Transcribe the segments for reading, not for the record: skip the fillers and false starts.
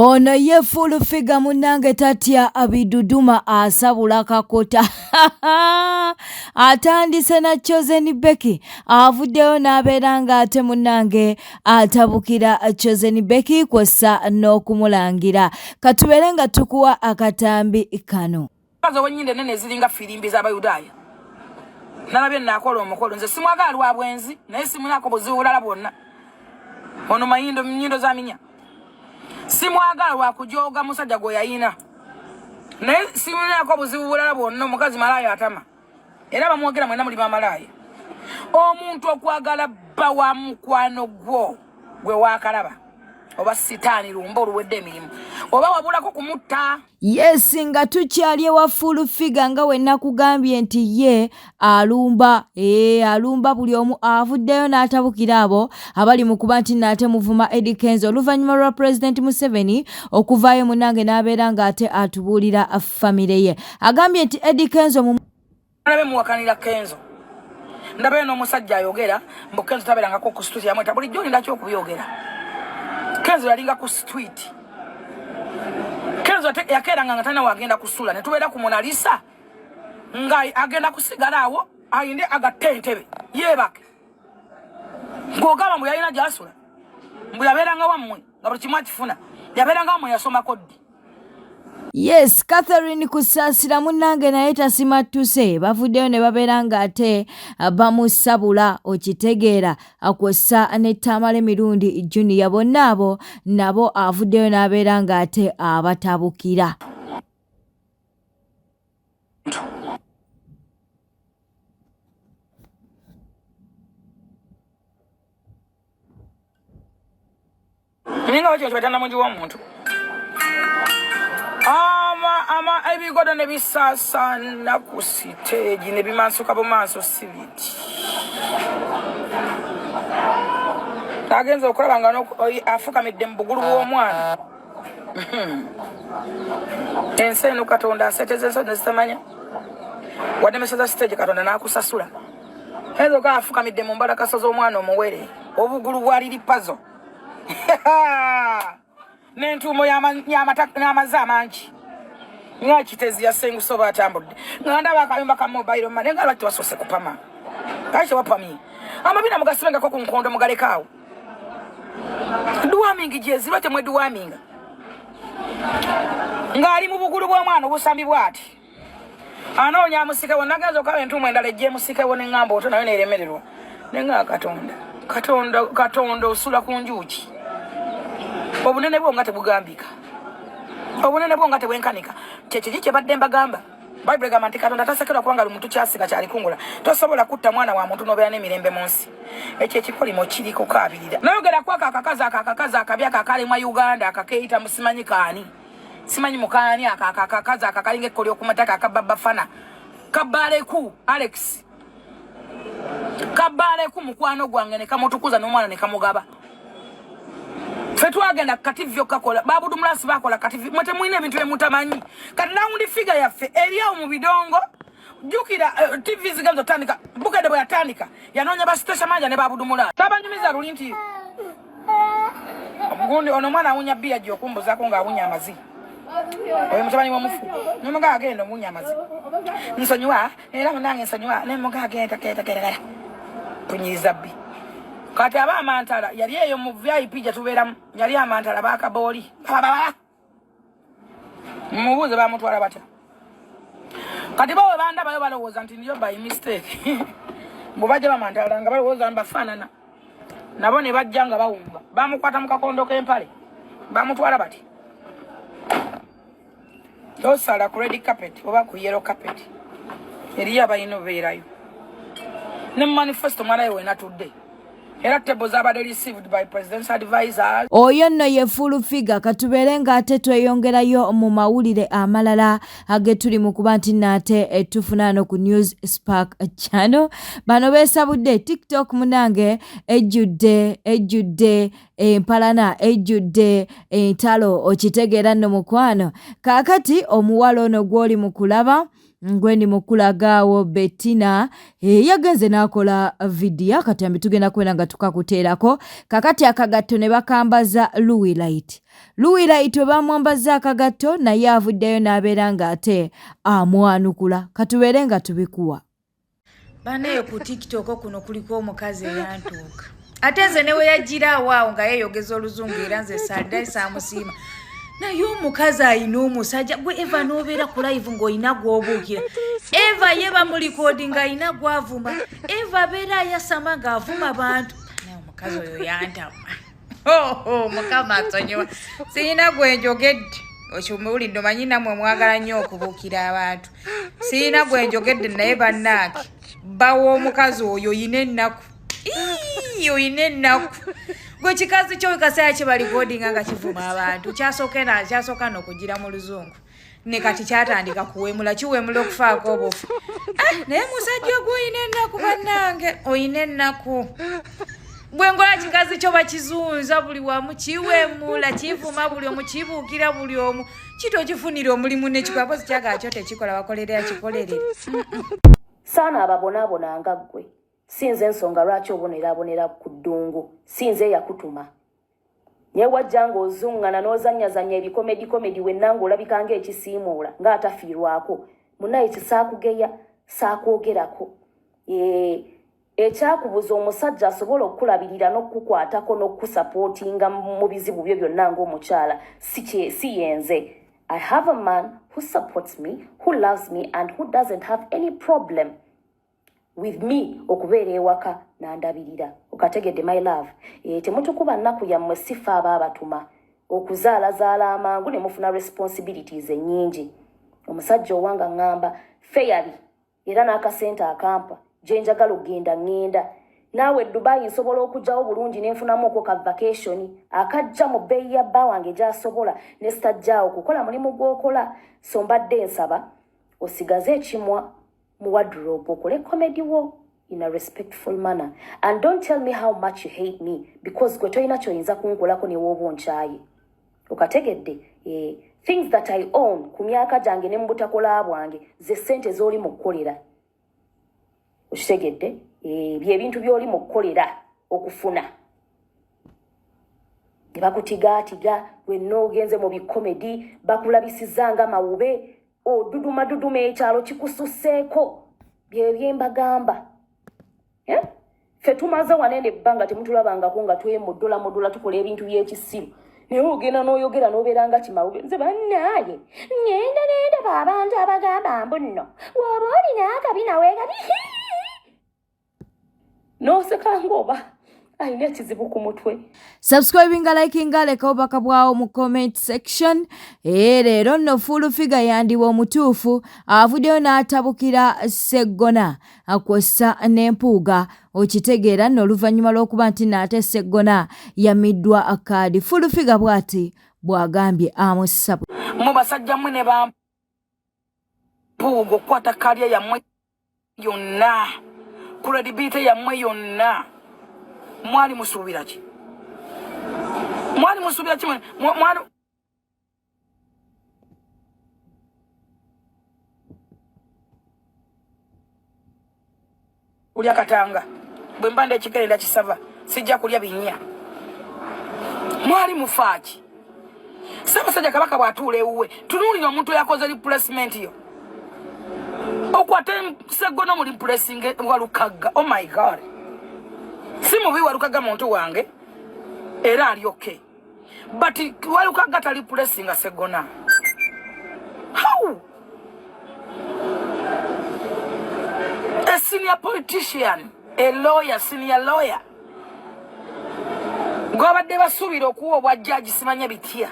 Ono ye fullfigure munange tatya abiduduma asabula kakota. Atandise na Chosen Becky avuddeyo n'abeera ng'ate munange atabukira Chosen Becky kwessa n'okumulangira. Katubeere nga tukuwa akatambi kano. Kazo wanyinde nene zilinga filimbi z'Abayudaaya. Nalabye nakola omukolo nze simwagala wa Obwenzi naye simunako buziwulala bwonna. Ono mayindo mnyindo za minya. Simwagala wa kujoga musajja gwe yayina. Naye simunako buziwulala bwonna omukazi malaya atama. Era bamwogera mwena muli malaya. Omuntu okwagala bawa mukwano gwo gwe wakalaba. Oba sitaani lumba oluwedde emirimu. Oba wabulako kumutta. Yes, nga tukyali wa fullfigure nga wenna kugambye nti ye alumba alumba buli omu avuddeyo n'atabukira abo abali mu kuba nti nate muvuma Eddie Kenzo oluvannyuma lwa President Museveni okuvaayo munange n'abeera ng'ate atubuulira famire ye. Agambye nti Eddie Kenzo Ndabe muwakanira Kenzo. Ndabe n'omusajja ayogera mbu Kenzo tabeerangako ku street yamweta bulijjo ndaki okubyogera. Kenzo yalinga ku street. Kenzo yakera nga tana wagenda kusula ne tubeera ku Mona Lisa nga agenda kusigala awo ayinde agatentebe yebake ngogaba mbu yalina gyasula mbu yabeeranga wammwe nga buli kimu akifuna yabeeranga wammwe yasoma koddi. Yes, catherinekusasira munange naye tasimattuse bavuddeyo ne babeera ng'ate bamusabula okitegeera akwessa ne Tamale mirundi Junior bonna abo nabo avuddeyo n'abeera ng'ate abatabukira. Ninga wakyo kibatanda mungi w'omuntu. Ama ebigodo ne bisasa na ku stage ne bimansuka bumanso sibiti. Tagenza okulaba nga afukamidde mu bugulu bw'omwana. Ensi eno Katonda aseteze ensonyi nezitamanya. Wadde meseza stage Katonda n'akusasula. Ezo ga afukamidde mu mbalakasa z'omwana omuwere. Obugulu bwaliri pazo. N'entuumo y'amazzi amangi. Nga kitezi yasenguso batambudde. Nga ndaba akayumba ka mobile money nga lwaki wasose kupama. Kaiche wapamye. Amabina mugasibenga ko ku nkondo mugalekaawo. Duwamingi jezi lwaki mwe duwaminga. Nga ali mu bugulu bw'omwana obusambi bwati. Anoonya amusike wonna agenza okaba entuumo endala ejje musike wone ngamba oto nayo neeremererwa. Nenga Katonda osula ku njuki. Obunene bwo nga tebugambika. Obunene bwo nga tebwenkanika. Kyekiki kye badde mbagamba. Bible gamba nti Katonda tasekera kubanga omuntu kyasiga kyali kungula. Tosobola kutta mwana wa muntu n'obeera n'emirembe mu nsi. Ekyo ekikolimo kiriko kaabirira. Nayogera kwako akakazi akabi akakali mu Uganda akakeeyita musimanyi kaani. Simanyi mukaani akakazi akakalinga ekkoli okumataka akababa fana. Kabaleku Alex. Kabaleku mukwano gwange ne kamutukuza n'omwana ne kamugaba. Fetwagenda kativyo kakola babudu mulasi bakola kativyo mwete mwine ebintu emutamanyi kati naundi figa yaffe eriawo mu bidongo jukira TV ziganzo tandika bukade bwe yatandika yanonya basitesha manja ne babudu mulasi tabanyumiza lulinti gundi ono mwana awunya bia jyo kumbuzako nga awunya amazi oyo mutamanyi wa mufu nemuga agenda munya amazi nsonyiwa era munange nsonyiwa nemuga agenda keta kunyiza bi kati aba amantala yali eyo mu VIP gye tubeeramu yali amantala baakabooli mubuuze bamutwala batya kati bawe bandabayo balowooza nti ndiyo by mistake bwe bajja bamantala nga balowooza bafaanana nabo ne bajja nga bawumba bamukwata mu kakondo k'empale bamutwala bati tosala ku red carpet oba ku yellow carpet eriyo abalina obeerayo ne mu manifesto mwalayo wenatudde. Relatable zabade received by presidential advisors. Oyo nno ye fullfigure katubeere ng'ate tweyongerayo mu mawulire amalala agetuli mu kuba nti nate tufunaano ku News Spark channel. Bano beesabudde TikTok munange ejjudde empalana ejjudde entalo okitegeera nno mukwano. Kaakati omuwala ono gw'oli mu kulaba Ngwendi mukulagaawo Bettina yagenze n'akola video katambi tugenda kwena nga tukakuteerako kakati akagatto ne bakambaza Louis Light we bamwambaza akagatto naye avuddeyo n'abeera ng'ate amwanukula katubeere nga tubikuwa baneyo ku TikTok kuno kuliko omukazi eyantuuka ate nze ne we yagira awaawo nga yeeyogeza oluzungu era nze saddayi saamusiima naye omukazi ayina omusajja gwe Eva n'obeera ku live ng'olina gw'obuukira Eva ye bamulikoodi ng'ayina gw'avuma Eva abeera yasama ng'avuma abantu naye omukazi oyo yantama mukama asonyiwa siyina gwe njogedde okimuwulidde omanyi nammwe mwagala nnyo okubuukira abantu siyina gwe njogedde naye bannaake bawa omukazi oyo oyina ennaku gwe kikazi kyo kaseera kye balikodinga nga kivuma abantu kyasooka n'okugira mu luzungu ne kati kyatandika kuwemula kiwemula okufaako obufu naye musajja ogwo oyina ennaku bannange oyina ennaku bwe ngola kikazi kyo bakizunza buli wamu kiwemula kivuma buli omu kibuukira buli omu kitokifunira omulimu nekikwapozi kyagala kyo tekikola bakolerera kikolerera saana ababonaabonanga ggwe sinze ensonga lwaki oboneraabonera ku ddungu sinze yakutuma naye wajja ng'ozungana n'ozannyazannya ebikomedi wenna ng'olabika ng'ekisiimuula ng'atafiirwako munaye kisaakugeya saakwogerako ekyakubuza omusajja asobola okukulabirira n'okukwatako n'okusapootinga mu bizibu byo byonna ng'omukyala si yenze. I have a man who supports me, who loves me, and who doesn't have any problem with me okubeera ewaka n'andabirira. Okategedde my love. Temutukuba nnaku yammwe sifa abatuma okuzaalazaala amangu ne mufuna responsibilities ennyingi. Omusajja owanga ngamba fairly era n'akasente akampa gye njagala okugenda ngenda. Naawe Dubai nsobola okujjawo bulungi n'enfunamu okwo ka vacation akajja mu bbeeyi ya bba wange gy'asobola ne sitajjaawo kukola mulimu gw'okola. So mbadde nsaba osigaze ekimwa mu wardrobe okole comedy wo in a respectful manner, and don't tell me how much you hate me because gwe tolina kyoyinza kunkolako ne wooba onkyaye. Okategedde things that I own ku myaka gyange ne mu butakola bwange ze ssente z'oli mu kukolera. Okitegedde byebintu by'oli mu kukolera okufuna ne bakutigaatiga wenna ogenze mu bikomedi bakulabisiza nga mawube oduduma ekyalo kikususseeko byembagamba. Ffe tumaze wanene ebbanga temutulabangako nga twemuddola tukola ebintu by'ekisiru naye ogenda n'oyogera n'obeera nga kimawube. Nze bannaaye ngenda abantu abagamba mbu nno waba olina akabi nawe kabi n'oseka ng'oba ayina ekizibu ku mutwe. Subscribinga, likinga, leka obubaka bwawo mu comment section. Leero nno full figure yandiwa omutuufu avuddeyo n'atabukira Seggona akwessa n'empuuga. Okitegeera nno oluvannyuma lw'okuba nti n'ate Seggona yamiddwa akaadi. Full figure bw'ati bw'agambye amusabu mu basajja mmwe ne bampuuga okukwata kalya yammwe yonna credibility yammwe yonna mwali musuubira ki? Mwali kulya katanga bwe mbanda ekikerenda kisava sijja kulya binnya. Mwali mufaaki Ssaabasajja Kabaka bw'atuula ewuwe tunuulira omuntu yakoze replacement yo okwate Seggona mu replacing Walukagga. Oh my God, si mubi Walukagga muntu wange era ali okay, but Walukagga tali replacing Seggona. How? A senior politician, a lawyer, senior lawyer, gwabadde basuubira okuwa obwa judge simanya bitya.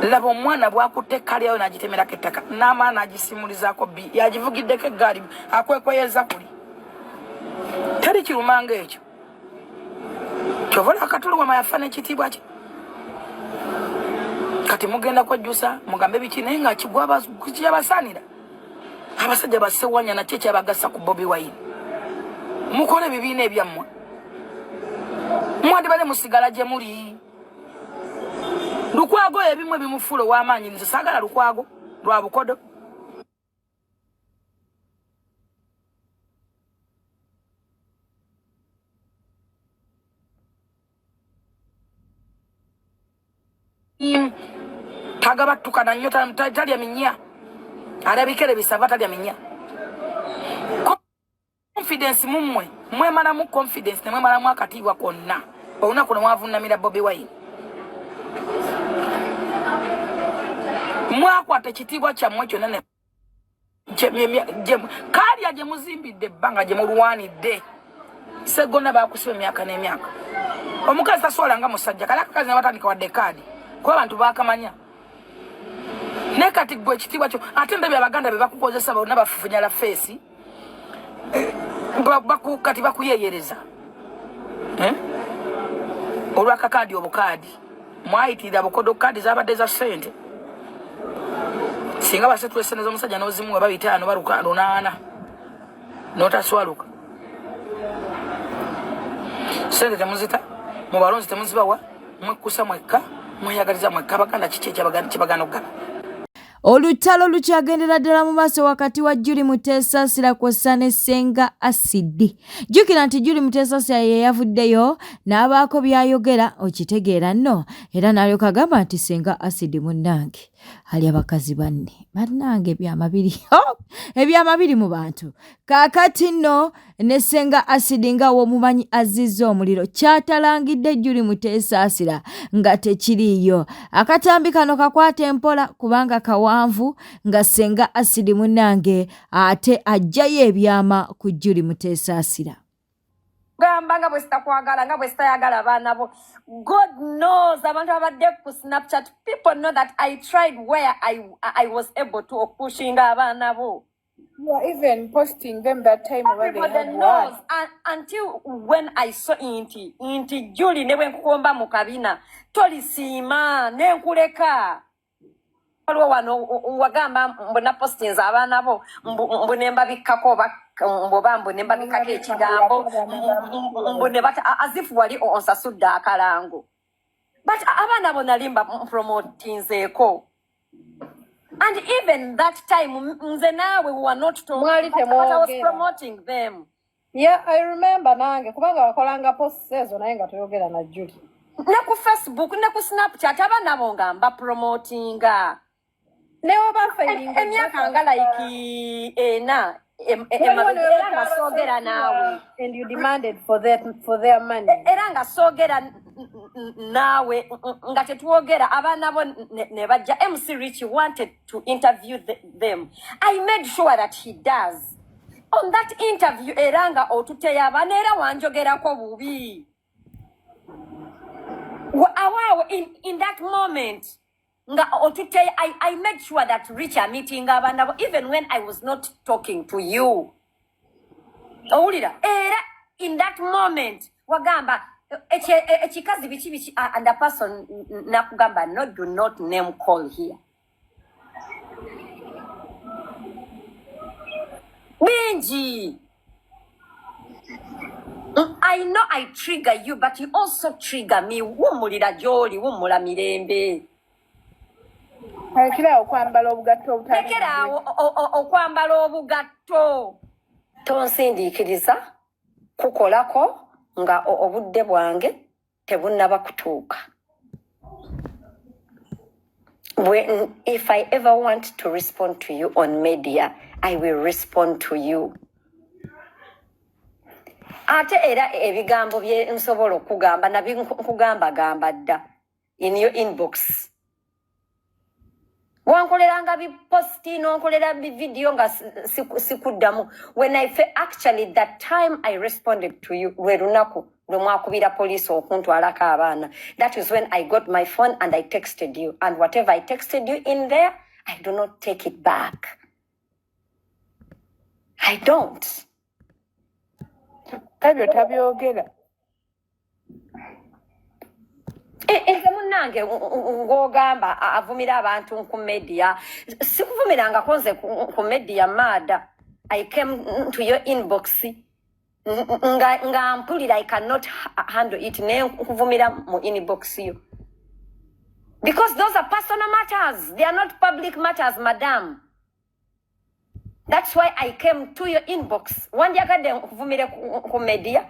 Laba omwana bw'akutte kalyayo n'agitemerako ettaka n'amaana agisimulizaako bbi yagivugiddeko eggaali akwekweyeza kuli. Teri kirumanga ekyo. Kyovola akatulu wama yafa n'ekitiibwa kye. Kati mugenda kwejjusa mugambe biki naye nga kyabasaanira. Abasajja basewanya nakyo kyabagasa ku Bobi Wine. Mukole ebibiina ebyammwe. Mwandibale musigala gye muli. Lukwago ebimu ebimufulo w'amaanyi nze saagala lukwago lwa bukodo. tagabattukana nnyo talya minya alabikere bisava talya minya confidence mummwe mwemalamu confidence nemwemalamu akatiibwa konna olunaku nemwavunnamira Bobi Wine mwakwata ekitiibwa kyammwe kyonna kalya gye muzimbidde ebbanga gye mulwanidde segonna bakusiba emyaka n'emyaka omukazi tasobola nga musajja kale akakazi nabatandika wadde kaadi kuba abantu bakamanya ne kati gwe ekitiibwa kyo ate ndabye abaganda be bakukozesa bonna bafufunyala feesi kati bakuyeyereza olwakakaadi obukaadi mwayitirira bukodo kaadi zabadde za ssente singa basetu esente z'omusajja n'ozimuwa babitaano baluka lunaana n'otaswaluka sente temuzita mu balonzi temuzibawa mwekkusa mwekka mweyagaliza mwekka abaganda kiki ekyabaganda okugala olutalo lukyagendera ddala mu maaso wakati wa Julie Muteesasira kw'ossa ne Ssenga Acid. Jjukira nti Julie Muteesasira ye yavuddeyo n'abaako byayogera okitegeera nno era n'alyoka agamba nti Ssenga Acid munnange ali abakazi banne bannange ebyamabiri mu bantu kaakati nno ne Ssenga Acid nga w'omumanyi azizza omuliro kyatalangidde Julie Muteesasira nga tekiriiyo akatambi kano kakwata empola kubanga kawanvu nga Ssenga Acid munnange ate ajjayo ebyama ku Julie Muteesasira gamba nga bwe sitakwagala nga bwe sitayagala abaana bo. God knows abantu abadde ku Snapchat, people know that I tried where I was able to pushing abaana bo. You are even posting them that time when they had knows until when I saw inti Julie ne bwenkukomba mu kabina tolisiima ne nkuleka waliwo wano wagamba mbona postings abaana bo mbunemba bikkako mboba mbunemba bikkako ekigambo mbune bata as if wali onsasudde akalango but abaana bo nalimba promotinzeeko. And even that time, nze nawe we were not talking, but I was promoting them. Yeah, I remember nange kubanga wakolanga posts ezo naye nga toyogera na Julie. Ne ku Facebook, ne ku Snapchat abaana bo ngamba promotinga. Ne oba failing emyaka nga like ena nga sogera nawe. And you demanded for their money. Era nga sogera nawe nga tetwogera abaana bo ne bajja. MC Richie wanted to interview them. I made sure that he does. On that interview era nga otuteya abaana era wanjogerako bubi. Awawe in that moment nga otuteya I made sure that Richie meeting abaana bo even when I was not talking to you. Owulira era in that moment wagamba ekikazi bichi and a person nakugamba no do not name call here. Benji, I know I trigger you, but you also trigger me. Wumulira joli, wumula mirembe. Ekira okwambala obugatto obutali. Ekira okwambala obugatto. Tonsindiikiriza kukolako nga obudde bwange tebunnaba kutuuka. If I ever want to respond to you on media, I will respond to you. Ate era ebigambo bye nsobola okugamba nabikugamba dda in your inbox. Wankoleranga bi posti nonkolera bi video nga sikuddamu. When I actually that time I responded to you lwerunaku lwemwakubira police okuntwalako abaana. That is when I got my phone and I texted you, and whatever I texted you in there I do not take it back. I don't. Tabyo tabyogera. Eze munange ngogamba avumira abantu ku media. Sikuvumiranga konze ku media mada. I came to your inbox. Nga mpulira I cannot handle it. Ne kuvumira mu inbox you. Because those are personal matters. They are not public matters, madam. That's why I came to your inbox. Wandiagadde kuvumira ku media.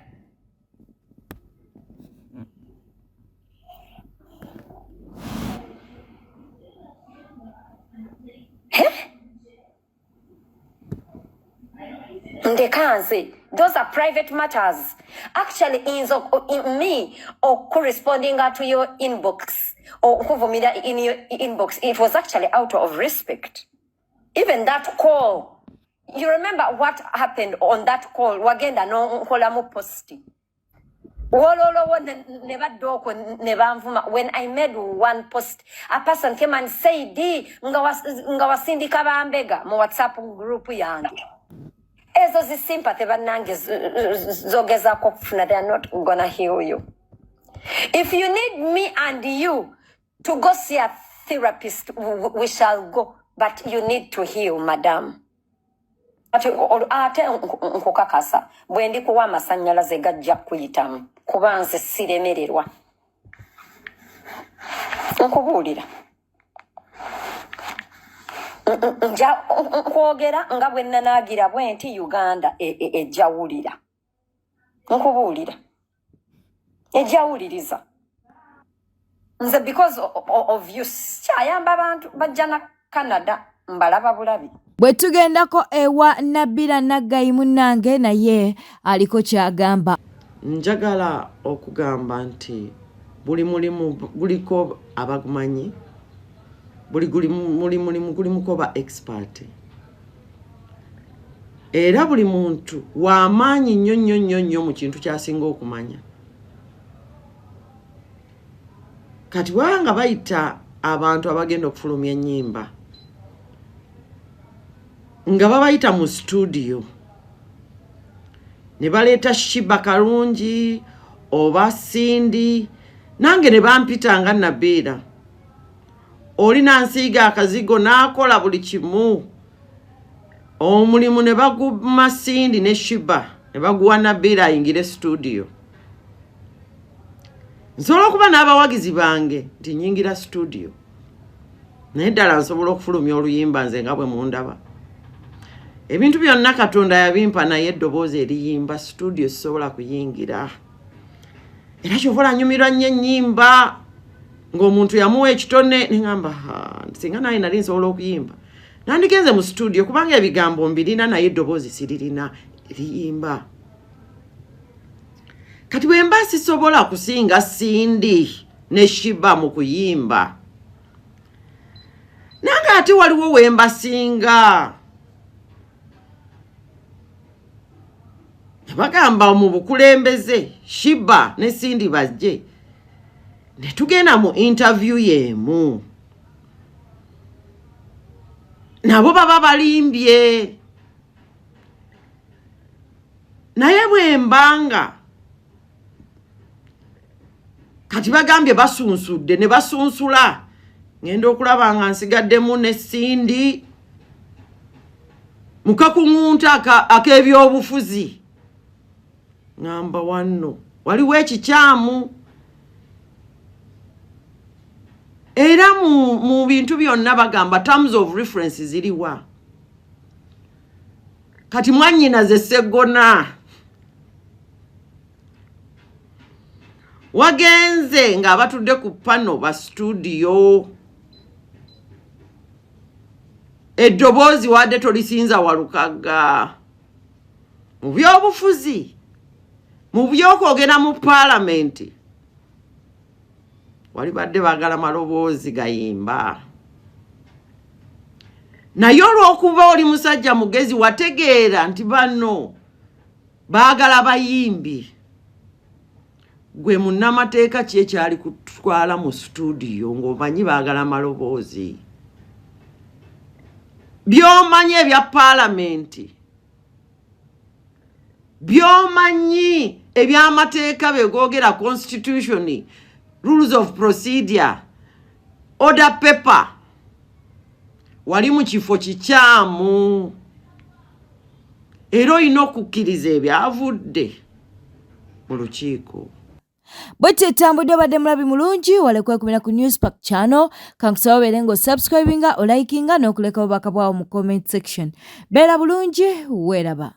Ndekanze. Those are private matters. Actually, in me or corresponding to your inbox or in your inbox, it was actually out of respect. Even that call, you remember what happened on that call? Wagenda no nkolamu posti. When I made one post, a person came and said, ngawasindika bambega mu WhatsApp group yange. Ezo zi sympathy Banange zogeza kokufuna, they are not gonna heal you. If you need me and you to go see a therapist, we shall go. But you need to heal, madam. Ate nkukakasa bwendi kuwa amasanyalaze gajja kuyitamu kuba nze siremererwa. Nkubuulira. Nja kwogera nga bwe nanaagira bwenti Uganda ejjawulira. Nkubuulira. Ejjawuliriza. Nze because of you kyayamba abantu bajja na Canada mbalaba bulabi. Bwe tugendako ewa Nabira Naggayi munnange naye aliko kyagamba. Njagala okugamba nti buli mulimu guliko abagumanyi, buli mulimu gulimu koba expert. Era buli muntu w'amaanyi nnyo mu kintu kyasinga okumanya. Kati wanga bayita abantu abagenda okufulumya ennyimba nga babayita mu studio ne baleeta Shiba Karungi oba Sindi, nange ne bampita nga Nabira. Oli nansiiga akazigo n'akola buli kimu. Omulimu ne baguma Sindi ne Shiba ne baguwa Nabira ayingire studio. Nsobola okuba n'abawagizi bange nti nyingira studio, naye ddala nsobola okufulumya oluyimba nze nga bwe mundaba. Ebintu byonna Katonda yabimpa naye eddoboozi eriyimba studio sisobola kuyingira. Era kyovola nyumirwa nnyo ennyimba ng'omuntu yamuwa ekitone ne ngamba singa naye nali nsobola okuyimba nandigenze mu studio kubanga ebigambo mbirina naye eddoboozi siririna eriyimba. Kati bwe mba sisobola kusinga Sindi ne Shiba mu kuyimba, nange ate waliwo we mbasinga. Bagamba mu bukulembeze Shiba ne Sindi bajje ne tugenda mu interview yemu, nabo baba balimbye. Naye bwe mbanga kati bagambye basunsudde ne basunsula, ngenda okulaba nga nsigaddemu ne Sindi mukakuŋŋunta ak'ebyobufuzi. Ngamba wanno waliwo ekikyamu. Era mu bintu byonna bagamba terms of reference ziriwa. Kati mwannyina ze Sseggona wagenze ng'abatudde ku pano ba studio, eddoboozi wadde tolisinza Walukaga, mu byobufuzi, mu by'okwogera mu paalamenti wali badde baagala maloboozi gayimba. Naye olw'okuba oli musajja mugezi wategeera nti banno baagala bayimbi, gwe munnamateeka ki ekyali kutwala mu studio ng'omanyi baagala maloboozi? By'omanyi ebya paalamenti, by'omanyi eby'amateeka begoogera constitution, rules of procedure, order paper, wali mu kifo kikyamu. Era olina okukkiriza ebyavudde mu lukiiko. Bwete etambudde obadde mulabi mulungi walekwe kumira ku Newspack channel, kankusaba obeere ng'osubscribinga, olikinga n'okuleka obubaka bwawo mu comment section. Beera bulungi, weeraba.